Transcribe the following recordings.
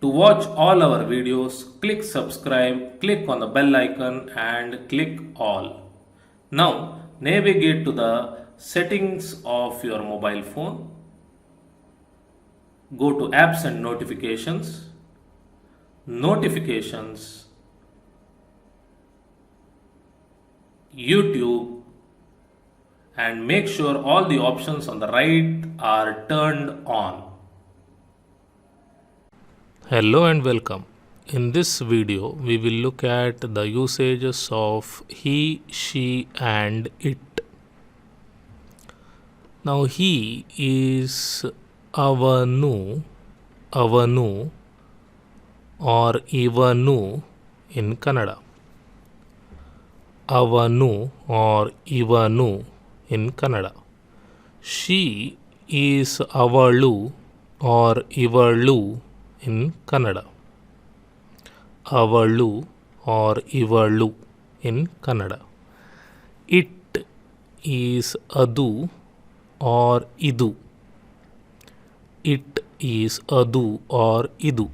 To watch all our videos, click subscribe, click on the bell icon and click all. Now navigate to the settings of your mobile phone. Go to apps and notifications. Notifications. YouTube, and make sure all the options on the right are turned on. Hello and welcome. In this video, we will look at the usages of he, she, and it. Now, he is avanu or ivanu in Kannada. Avanu or ivanu in Kannada. She is avalu or ivalu in Kannada. Avalu or ivalu in Kannada. It is adu or idu. It is adu or idu.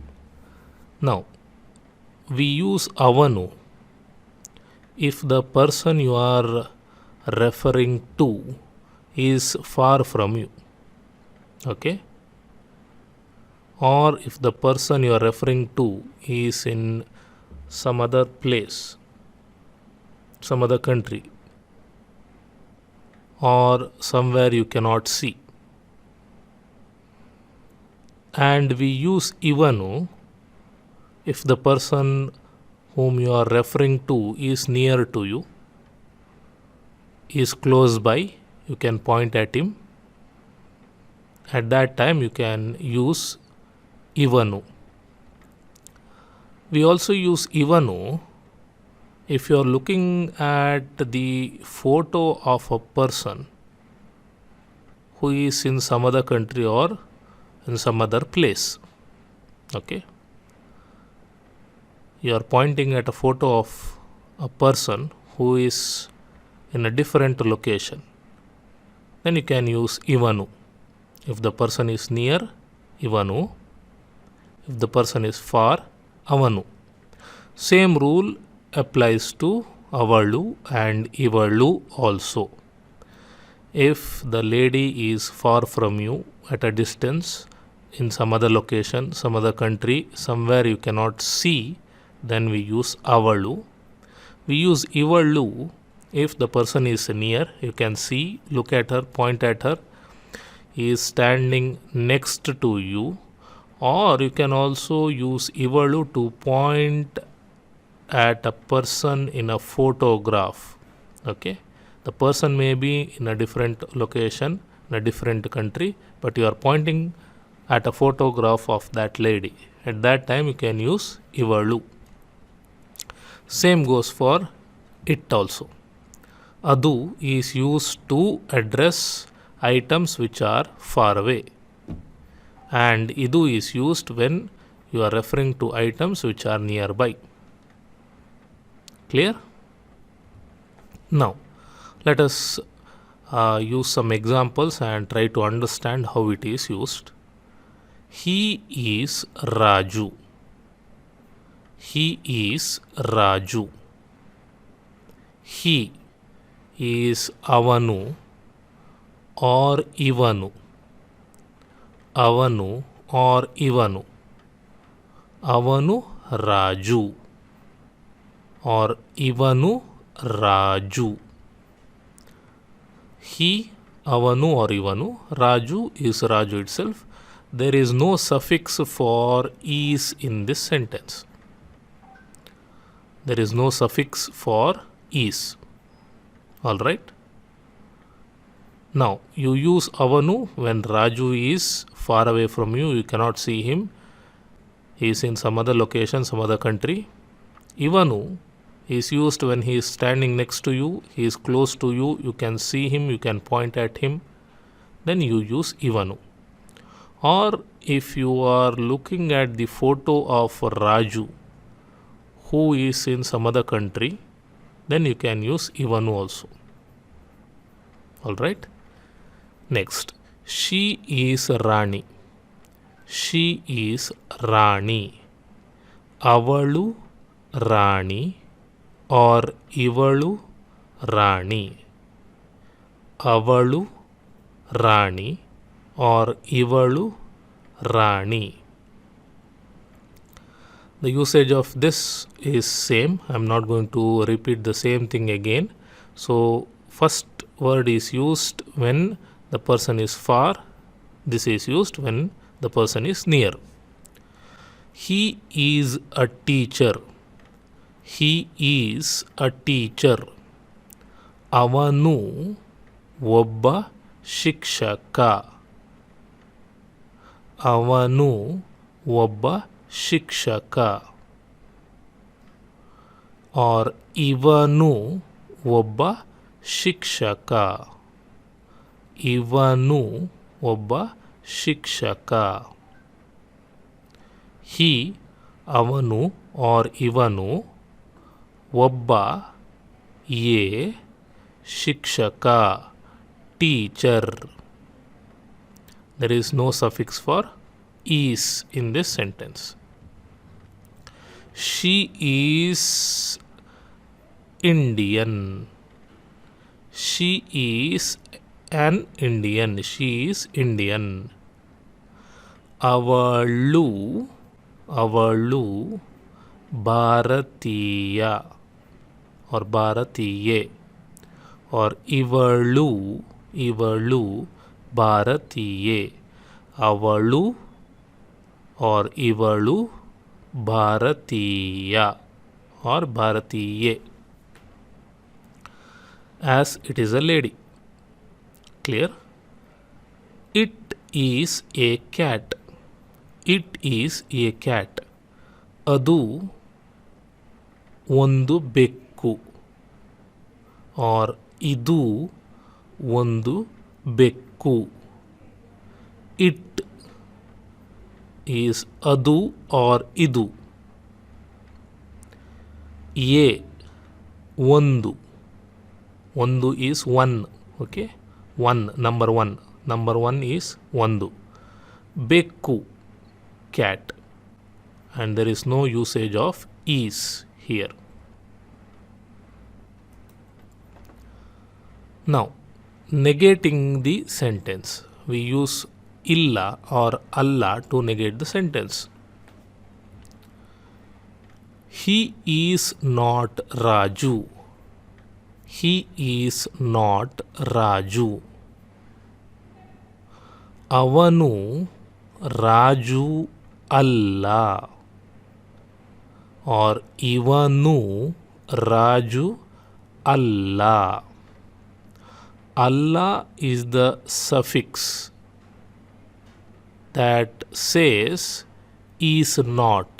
Now, we use avanu if the person you are referring to is far from you. Okay? Or if the person you are referring to is in some other place, some other country, or somewhere you cannot see. And we use ivanu if the person whom you are referring to is near to you, is close by, you can point at him. At that time you can use ivanu. We also use ivanu if you are looking at the photo of a person who is in some other country or in some other place. Okay? You are pointing at a photo of a person who is in a different location. Then you can use ivanu. If the person is near, ivanu. If the person is far, avanu. Same rule applies to avalu and ivalu also. If the lady is far from you at a distance, in some other location, some other country, somewhere you cannot see, then we use avalu. We use ivalu if the person is near, you can see, look at her, point at her, he is standing next to you. Or you can also use ivalu to point at a person in a photograph. Okay, the person may be in a different location, in a different country, but you are pointing at a photograph of that lady. At that time you can use ivalu. Same goes for it also. Adu is used to address items which are far away, and idu is used when you are referring to items which are nearby. Clear? Now, let us use some examples and try to understand how it is used. He is Raju. He is Raju. He is avanu or ivanu. Avanu or ivanu. Avanu Raju or ivanu Raju. He, avanu or ivanu. Raju is Raju itself. There is no suffix for is in this sentence. There is no suffix for is. Alright. Now, you use avanu when Raju is far away from you, you cannot see him. He is in some other location, some other country. Ivanu is used when he is standing next to you, he is close to you, you can see him, you can point at him. Then you use ivanu. Or if you are looking at the photo of Raju who is in some other country, then you can use ivanu also. Alright. Next, she is Rani. She is Rani. ಅವಳು Rani R ಇವಳು ರಾಣಿ. ಅವಳು Rani R ಇವಳು ರಾಣಿ. The usage of this is same. I am not going to repeat the same thing again. So first word is used when the person is far. This is used when the person is near. He is a teacher. He is a teacher. ಅವನು ಒಬ್ಬ ಶಿಕ್ಷಕ. ಅವನು ಒಬ್ಬ ಶಿಕ್ಷಕ. R ಇವನು ಒಬ್ಬ ಶಿಕ್ಷಕ. ಇವನು ಒಬ್ಬ ಶಿಕ್ಷಕ. ಹಿ ಅವನು ಆರ್ ಇವನು ಒಬ್ಬ ಯೇ ಶಿಕ್ಷಕ teacher. There is no suffix for is in this sentence. She is Indian. She is an Indian. She is Indian. ಅವಳು ಅವಳು ಭಾರತೀಯ और ಭಾರತೀಯೆ. और ಇವಳು ಇವಳು ಭಾರತೀಯೆ. ಅವಳು और ಇವಳು ಭಾರತೀಯ और ಭಾರತೀಯೆ. As it is a lady. Clear? It is a cat. It is a cat. ಅದು ಒಂದು ಬೆಕ್ಕು. और ಇದು ಒಂದು ಬೆಕ್ಕು. ಇಟ್ ಈಸ್ ಅದು ಆರ್ ಇದು. ಎ ಒಂದು. ಒಂದು is one. Okay, one number one. Number one is ಒಂದು. ಬೆಕ್ಕು cat. And there is no usage of is here. Now, negating the sentence. We use illa or alla to negate the sentence. He is not Raju. He is not Raju. ಅವನು ರಾಜು ಅಲ್ಲ. और ಇವನು ರಾಜು ಅಲ್ಲ. Allah is the suffix that says is not.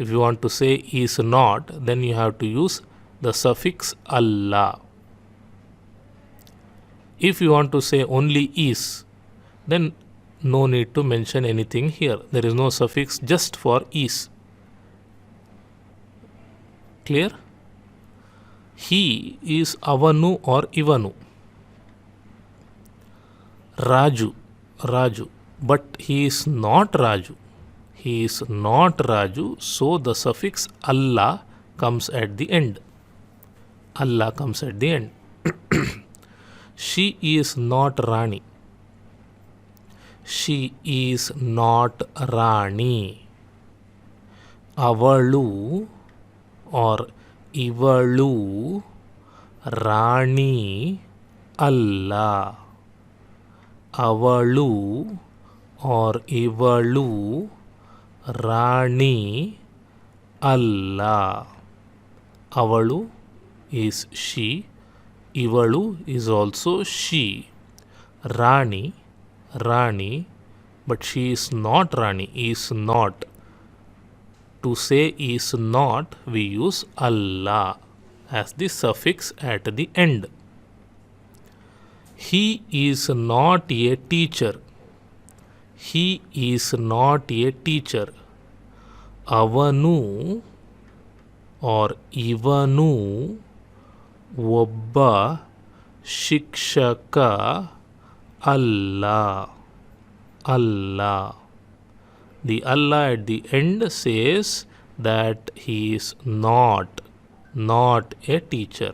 If you want to say is not, then you have to use the suffix Allah. If you want to say only is, then no need to mention anything here. There is no suffix just for is. Clear? He is avanu or ivanu. Raju, Raju, but he is not Raju. He is not Raju, so the suffix Allah comes at the end. Allah comes at the end. She is not Rani. She is not Rani. Avalu or ಇವಳು ರಾಣಿ ಅಲ್ಲ. ಅವಳು और ಇವಳು ರಾಣಿ ಅಲ್ಲ. ಅವಳು is she. ಇವಳು is also she. Rani Rani, but she is not Rani. Is not. To say is not, we use Allah as the suffix at the end. He is not a teacher. He is not a teacher. ಅವನು or ಇವನು ಒಬ್ಬ ಶಿಕ್ಷಕ ಅಲ್ಲ. Allah. The Allah at the end says that he is not a teacher.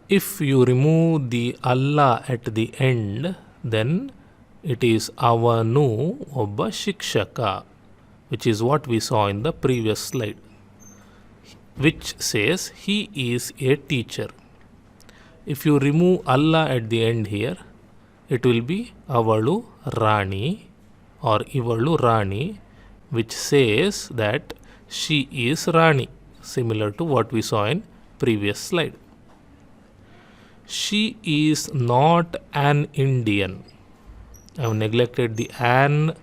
If you remove the Allah at the end, then it is avanu obba shikshaka, which is what we saw in the previous slide, which says he is a teacher. If you remove Allah at the end here, it will be avalu Rani or ivalu Rani, which says that she is Rani, similar to what we saw in previous slide. She is not an Indian. I have neglected the an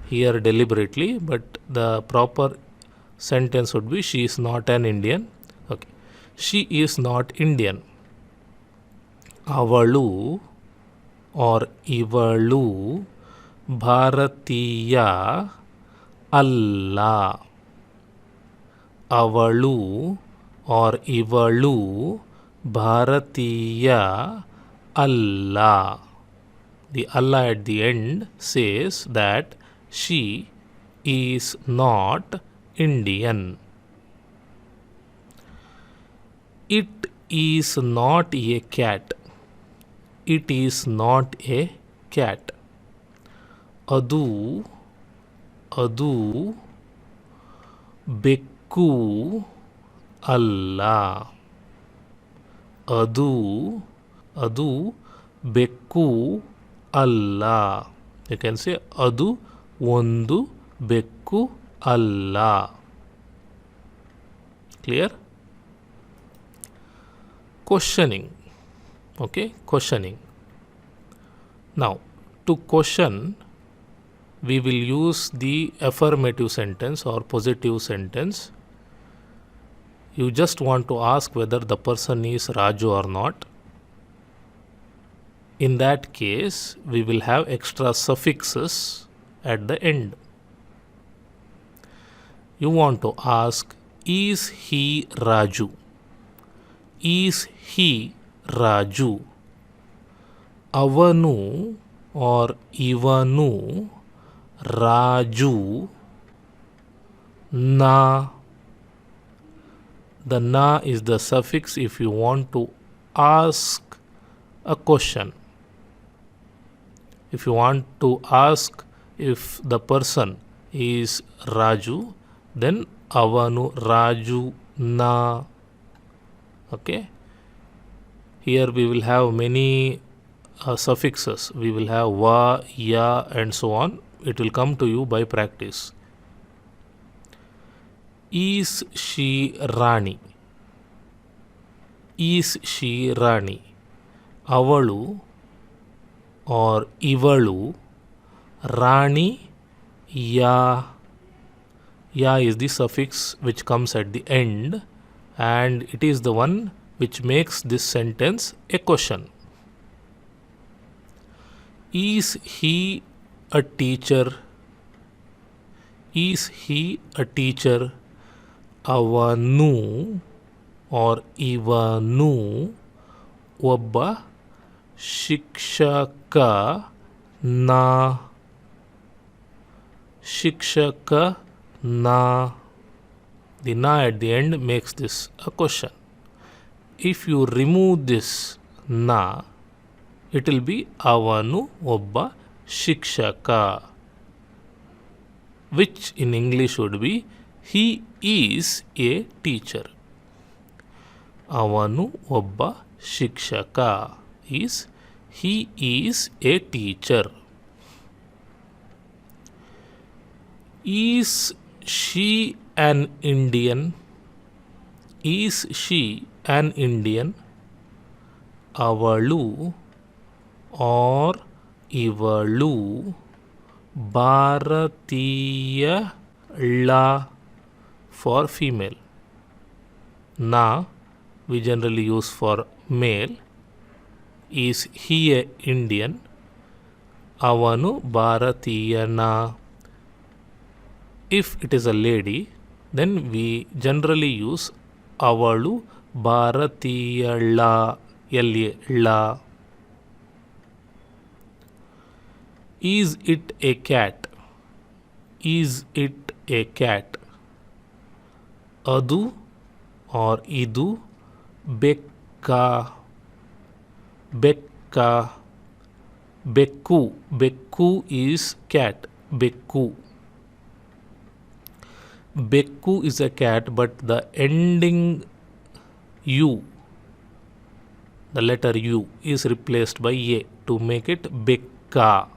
here deliberately, but the proper sentence would be she is not an Indian. Okay. She is not Indian. Avalu or ivalu Bharatiya Allah. Avalu or ivalu Bharatiya Allah. The Allah at the end says that she is not Indian. It is not a cat. It is not a cat. Adu Bekku Allah. Adu Bekku Allah. You can say Adu Ondu Bekku Allah. Clear? Questioning. Okay, questioning. Now, to question, we will use the affirmative sentence or positive sentence. You just want to ask whether the person is Raju or not. In that case, we will have extra suffixes at the end. You want to ask, is he Raju? Is he Raju? Avanu or Ivanu Raju Na. The na is the suffix if you want to ask a question. If you want to ask if the person is Raju, then avanu Raju na. Okay. Here we will have many suffixes. We will have va, ya and so on. It will come to you by practice. Is she Rani? Is she Rani? Avalu or Ivalu Rani ya. Ya is the suffix which comes at the end, and it is the one which makes this sentence a question. Is he a teacher? Is he a teacher? Avanu or Ivanu Obba Shikshaka na. Shikshaka na. The na at the end makes this a question. If you remove this na, it will be avanu obba shikshaka, which in English would be he is a teacher. Avanu obba shikshaka is he is a teacher. Is she an Indian? Is she an Indian? Avalu or Ivalu Bharatiya la for female. Na we generally use for male. Is he a Indian? Avanu Bharatiya na. If it is a lady, then we generally use Avalu Bharatiya la, la. Is it a cat? Is it a cat? Adu or idu, bekka, bekka, bekku. Bekku is cat. Bekku. Bekku is a cat, but the ending u, the letter u, is replaced by a to make it bekka.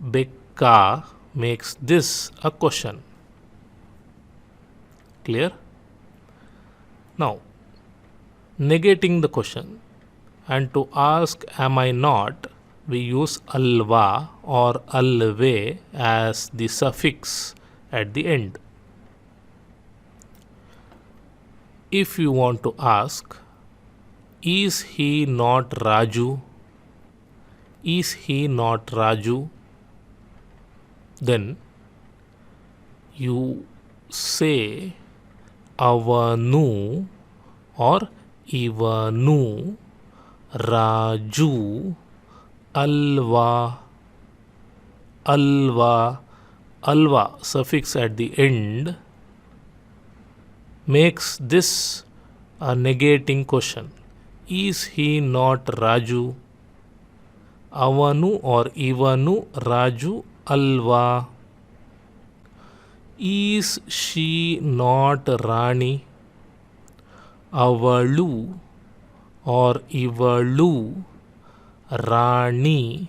Bekka makes this a question. Clear? Now, negating the question and to ask am I not, we use alva or alve as the suffix at the end. If you want to ask, is he not Raju? Is he not Raju? Then you say avanu or ivanu Raju alva. Alva. Alva suffix at the end makes this a negating question. Is he not Raju? Avanu or ivanu Raju alva. Is she not Rani? Avalu or ivalu Rani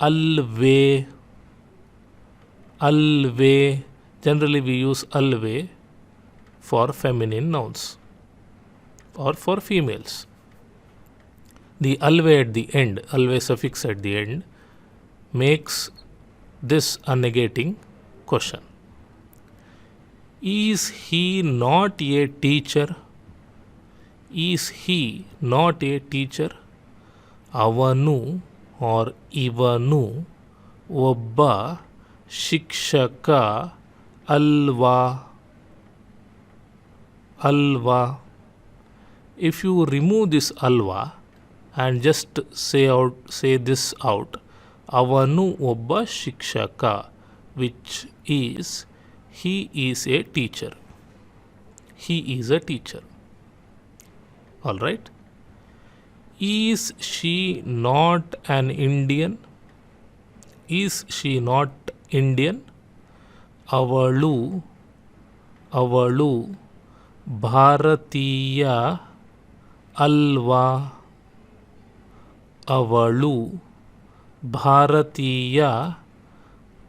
alve. Alve. Generally we use alve for feminine nouns or for females. The alve at the end, alve suffix at the end, makes this a negating question. Is he not a teacher? Is he not a teacher? Avanu or ivanu obba shikshaka alva. Alva. If you remove this alva and just say this out, avanu obba shikshaka, which is he is a teacher. He is a teacher. All right. Is she not an Indian? Is she not Indian? Avalu Bharatiya alva. Avalu Bharatiya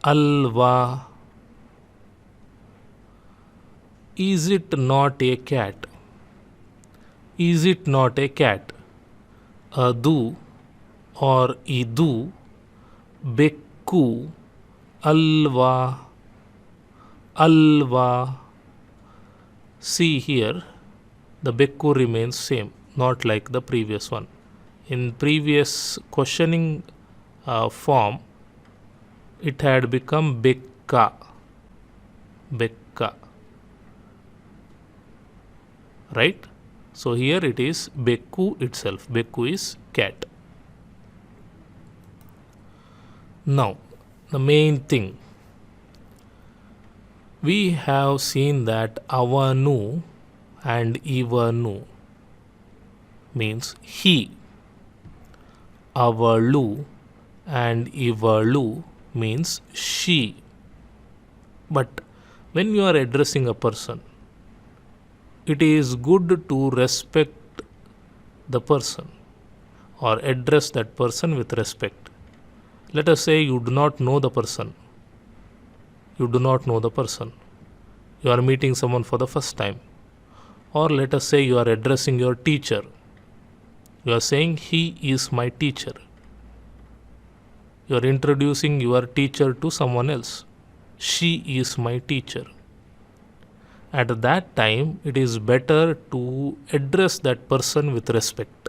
alva. Is it not a cat? Is it not a cat? Adu or idu bekku alva. Alva. See here, the bekku remains same, not like the previous one. In previous questioning form, it had become bekka. Bekka. Right? So here it is bekku itself. Bekku is cat. Now, the main thing. We have seen that avanu and ivanu means he. Avalu and ivalu means she. But when you are addressing a person, it is good to respect the person or address that person with respect. Let us say you do not know the person. You do not know the person. You are meeting someone for the first time. Or let us say you are addressing your teacher. You are saying he is my teacher. You are introducing your teacher to someone else. She is my teacher. At that time, it is better to address that person with respect.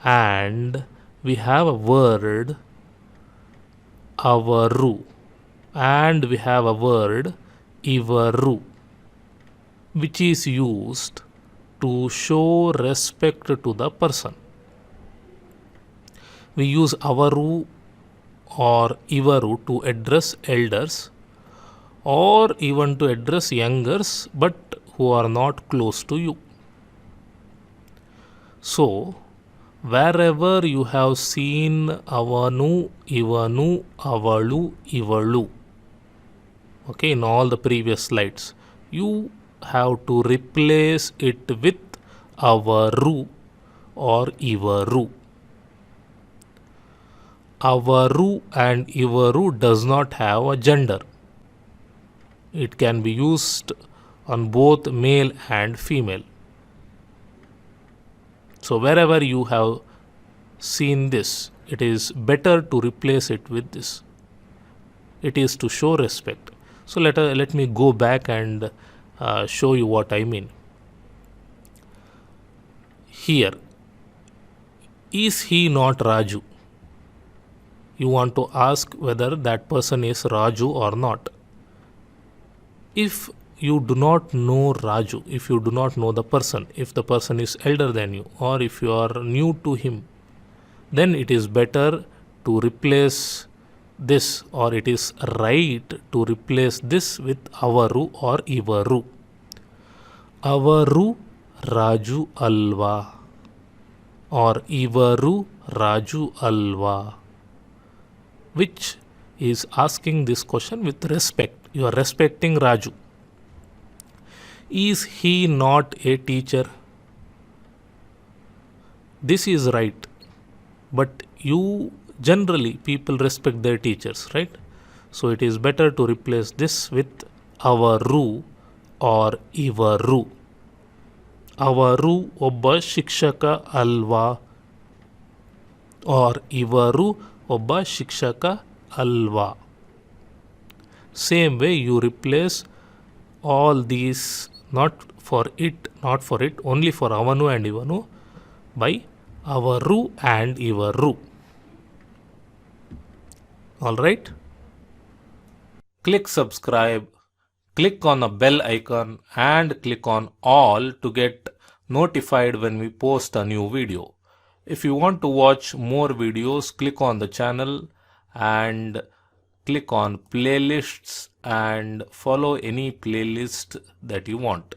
And we have a word avaru and we have a word ivaru, which is used to show respect to the person. We use avaru or ivaru to address elders, or even to address youngers but who are not close to you. So, wherever you have seen avanu, ivanu, avalu, ivalu, okay, in all the previous slides, you have to replace it with avaru or ivaru. Avaru and ivaru does not have a gender. It can be used on both male and female. So wherever you have seen this, it is better to replace it with this. It is to show respect. So let me go back and show you what I mean. Here, is he not Raju? You want to ask whether that person is Raju or not. If you do not know Raju, if you do not know the person, if the person is elder than you, or if you are new to him, then it is better to replace this, or it is right to replace this with avaru or ivaru. Avaru Raju alva, or ivaru Raju alva, which is asking this question with respect. You are respecting Raju. Is he not a teacher? This is right. But generally people respect their teachers, right? So it is better to replace this with avaru or ivaru. Avaru obba shikshaka alva, or ivaru obba shikshaka alva. Same way you replace all these, not for it, only for avanu and ivanu, by avaru and ivaru. Alright? Click subscribe, click on the bell icon and click on all to get notified when we post a new video. If you want to watch more videos, click on the channel and click on playlists and follow any playlist that you want.